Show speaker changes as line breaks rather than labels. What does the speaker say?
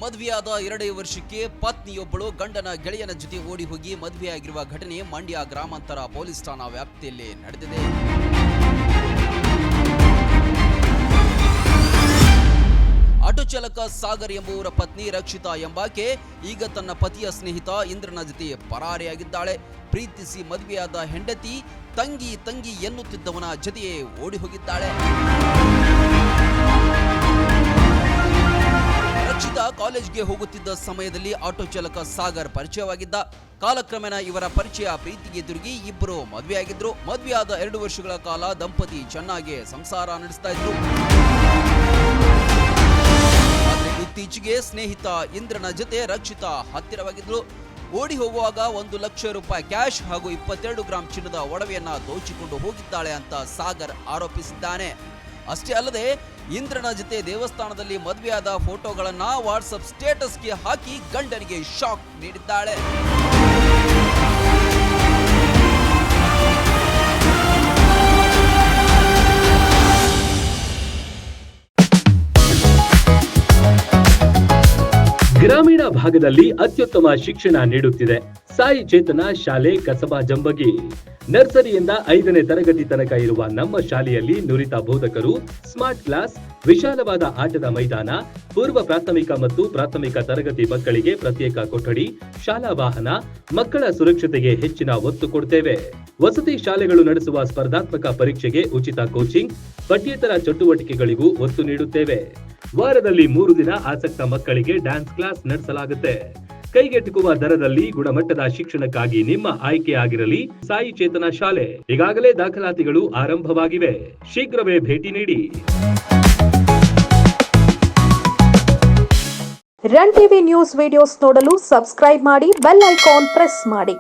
ಮದುವೆಯಾದ 2 ವರ್ಷಕ್ಕೆ ಪತ್ನಿಯೊಬ್ಬಳು ಗಂಡನ ಗೆಳೆಯನ ಜೊತೆ ಓಡಿ ಹೋಗಿ ಮದುವೆಯಾಗಿರುವ ಘಟನೆ ಮಂಡ್ಯ ಗ್ರಾಮಾಂತರ ಪೊಲೀಸ್ ಠಾಣಾ ವ್ಯಾಪ್ತಿಯಲ್ಲಿ ನಡೆದಿದೆ. ಆಟೋ ಚಾಲಕ ಸಾಗರ್ ಎಂಬುವರ ಪತ್ನಿ ರಕ್ಷಿತಾ ಎಂಬಾಕೆ ಈಗ ತನ್ನ ಪತಿಯ ಸ್ನೇಹಿತ ಇಂದ್ರನ ಜೊತೆ ಪರಾರಿಯಾಗಿದ್ದಾಳೆ. ಪ್ರೀತಿಸಿ ಮದುವೆಯಾದ ಹೆಂಡತಿ ತಂಗಿ ಎನ್ನುತ್ತಿದ್ದವನ ಜೊತೆಯೇ ಓಡಿ ಹೋಗಿದ್ದಾಳೆ. ರಕ್ಷಿತಾ ಕಾಲೇಜ್ಗೆ ಹೋಗುತ್ತಿದ್ದ ಸಮಯದಲ್ಲಿ ಆಟೋ ಚಾಲಕ ಸಾಗರ್ ಪರಿಚಯವಾಗಿದ್ದ. ಕಾಲಕ್ರಮೇಣ ಇವರ ಪರಿಚಯ ಪ್ರೀತಿಗೆ ತಿರುಗಿ ಇಬ್ಬರು ಮದುವೆಯಾಗಿದ್ರು. ಮದುವೆಯಾದ 2 ವರ್ಷಗಳ ಕಾಲ ದಂಪತಿ ಚೆನ್ನಾಗಿ ಸಂಸಾರ ನಡೆಸ್ತಾ ಇದ್ರು. ಇತ್ತೀಚೆಗೆ ಸ್ನೇಹಿತ ಇಂದ್ರನ ಜೊತೆ ರಕ್ಷಿತಾ ಹತ್ತಿರವಾಗಿದ್ಲು. ಓಡಿ ಹೋಗುವಾಗ 1 ಲಕ್ಷ ರೂಪಾಯಿ ಕ್ಯಾಶ್ ಹಾಗೂ 22 ಗ್ರಾಂ ಚಿನ್ನದ ಒಡವೆಯನ್ನ ದೋಚಿಕೊಂಡು ಹೋಗಿದ್ದಾಳೆ ಅಂತ ಸಾಗರ್ ಆರೋಪಿಸಿದ್ದಾನೆ. ಅಷ್ಟೇ ಅಲ್ಲದೆ ಇಂದ್ರನ ಜೊತೆ ದೇವಸ್ಥಾನದಲ್ಲಿ ಮದುವೆಯಾದ ಫೋಟೋಗಳನ್ನ ವಾಟ್ಸ್ಆಪ್ ಸ್ಟೇಟಸ್ಗೆ ಹಾಕಿ ಗಂಡನಿಗೆ ಶಾಕ್ ನೀಡಿದ್ದಾಳೆ.
ಗ್ರಾಮೀಣ ಭಾಗದಲ್ಲಿ ಅತ್ಯುತ್ತಮ ಶಿಕ್ಷಣ ನೀಡುತ್ತಿದೆ ಸಾಯಿ ಚೇತನ ಶಾಲೆ ಕಸಬಾ ಜಂಬಗಿ. ನರ್ಸರಿಯಿಂದ 5ನೇ ತರಗತಿ ತನಕ ಇರುವ ನಮ್ಮ ಶಾಲೆಯಲ್ಲಿ ನುರಿತ ಬೋಧಕರು, ಸ್ಮಾರ್ಟ್ ಕ್ಲಾಸ್, ವಿಶಾಲವಾದ ಆಟದ ಮೈದಾನ, ಪೂರ್ವ ಪ್ರಾಥಮಿಕ ಮತ್ತು ಪ್ರಾಥಮಿಕ ತರಗತಿ ಮಕ್ಕಳಿಗೆ ಪ್ರತ್ಯೇಕ ಕೊಠಡಿ, ಶಾಲಾ ವಾಹನ, ಮಕ್ಕಳ ಸುರಕ್ಷತೆಗೆ ಹೆಚ್ಚಿನ ಒತ್ತು ಕೊಡ್ತೇವೆ. ವಸತಿ ಶಾಲೆಗಳು ನಡೆಸುವ ಸ್ಪರ್ಧಾತ್ಮಕ ಪರೀಕ್ಷೆಗೆ ಉಚಿತ ಕೋಚಿಂಗ್, ಪಠ್ಯೇತರ ಚಟುವಟಿಕೆಗಳಿಗೂ ಒತ್ತು ನೀಡುತ್ತೇವೆ. ವಾರದಲ್ಲಿ 3 ದಿನ ಆಸಕ್ತ ಮಕ್ಕಳಿಗೆ ಡ್ಯಾನ್ಸ್ ಕ್ಲಾಸ್ ನಡೆಸಲಾಗುತ್ತೆ. ಕೈಗೆಟುಕುವ ದರದಲ್ಲಿ ಗುಣಮಟ್ಟದ ಶಿಕ್ಷಣಕ್ಕಾಗಿ ನಿಮ್ಮ ಆಯ್ಕೆ ಆಗಿರಲಿ ಸಾಯಿ ಚೇತನ ಶಾಲೆ. ಈಗಾಗಲೇ ದಾಖಲಾತಿಗಳು ಆರಂಭವಾಗಿವೆ. ಶೀಘ್ರವೇ ಭೇಟಿ ನೀಡಿ.
ರನ್ ಟಿವಿ ನ್ಯೂಸ್ ವಿಡಿಯೋಸ್ ನೋಡಲು ಸಬ್ಸ್ಕ್ರೈಬ್ ಮಾಡಿ, ಬೆಲ್ ಐಕಾನ್ ಪ್ರೆಸ್ ಮಾಡಿ.